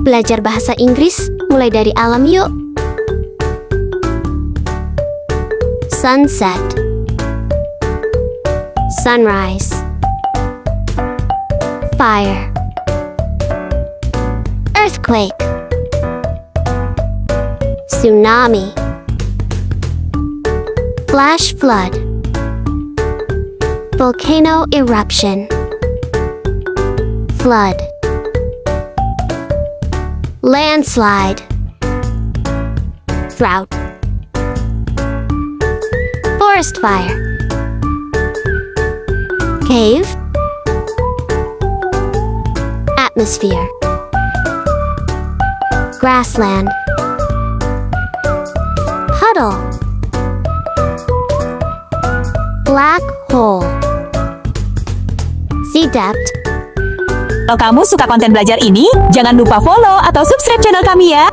Belajar bahasa Inggris mulai dari alam yuk. Sunset, sunrise, fire, earthquake, tsunami, flash flood, volcano eruption, flood, landslide, drought, forest fire, cave, atmosphere, grassland, puddle, black hole, sea depth. Kalau kamu suka konten belajar ini, jangan lupa follow atau subscribe channel kami ya.